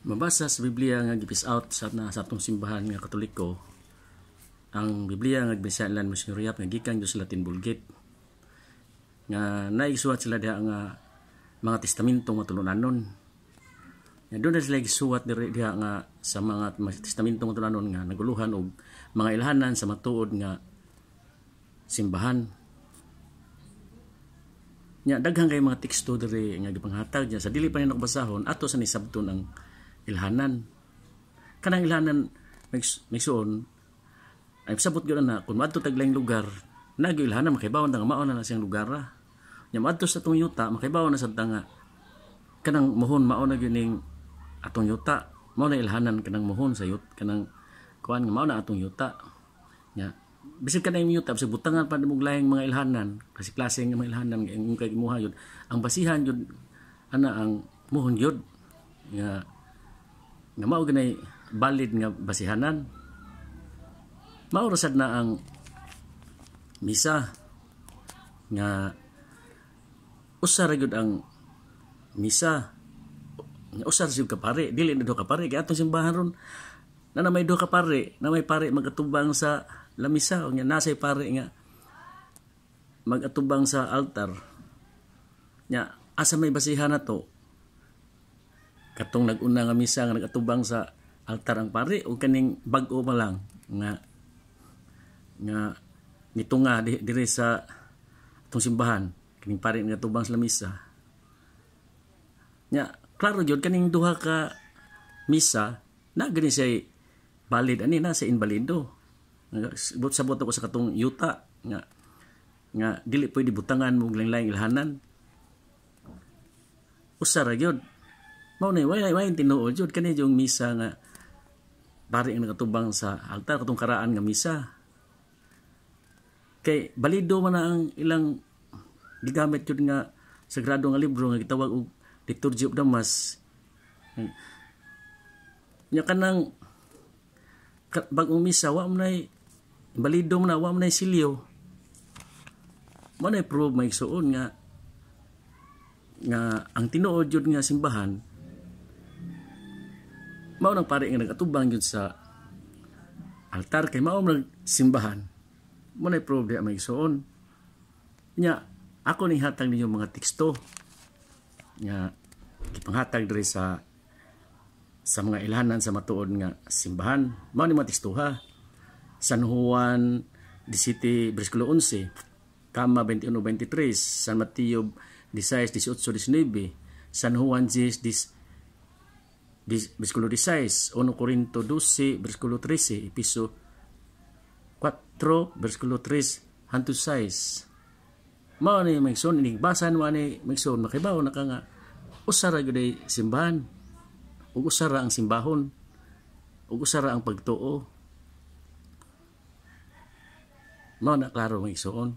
Mabasa sa Biblia nga gipis out sa atong simbahan nga Katoliko, ang Biblia nga gibisalan mo sinuriyap nga gikan sa Latin Vulgate nga naigsuwat sila diha nga mga testamento matulunanon. Nga doon na sila gisuwat diha nga sa mga testamento matulunanon nga naguluhan og mga ilhanan sa matuod nga simbahan. Nya daghang kay mga teksto diri nga gipanghatag niya sa dili pa ni nakabasahon ato sa nisabton ang ilhanan. Kanang ilhanan migsuon ay sabot gyud na kun madto tag laing lugar nagi ilhanan makibawon nga mao na siyang lugar. Nya madto sa atong yuta makibawon na sad nga kanang mohon mao na gyud ning atong yuta, mao na ilhanan kanang mohon sa yut kanang kuan nga mao na atong yuta. Nya bisig kanang yuta sa butangan pa nimong laing mga ilhanan, kasi klase nga mga ilhanan nga kay imuha yun. Ang basihan yun ana ang mohon yun nga mao ganay valid nga basihanan. Mao rasad na ang misa nga usa ra gyud ang misa nga usa ra gyud ka pare, dili na do ka pare kay atong simbahan ron na may do ka pare, na may pare magatubang sa lamisa o nga nasay pare nga magatubang sa altar. Nya asa may basihan na to? Katong nag-una nga misa nga nagatubang sa altar ang pare o kaning bag-o pa lang nga nito nga dire sa atong simbahan kining pare nga tubang sa misa. Nya klaro gyud kaning duha ka misa na gani siya valid ani na sa invalido. Sabot ako sa katong yuta nga dili pwede butangan mo lain-laing ilhanan. Usa ra gyud. Mao na way tinuod jud kani yung misa nga pare ang nakatubang sa altar katong karaan nga misa. Kay balido man na ang ilang gigamit jud nga sagrado nga libro nga gitawag og Liturgy of the Mass. Nya kanang bag-ong misa wa man nay balido man na wa man nay silyo. Mo nay prove may suon nga ang tinuod jud nga simbahan mao nang pare nga nagatubang jud sa altar kay mao nang simbahan. Mo nay prove di may suon. Nya ako ning hatag ninyo mga teksto nga gipanghatag diri sa mga ilhanan sa matuod nga simbahan. Mao ni mga tekstuha. San Juan 17 bersikulo 11, Kama 21-23, San Mateo 16-18-19, San Juan 10 bersikulo 16, 1 Corinto 12 bersikulo 13, Episo 4 bersikulo 3 hangtod 6. Mao ni migson inig basan wa ni migson makibaw na ka nga usara gyud ay simbahan ug usara ang simbahon ug usara ang pagtuo. Mao na klaro migson.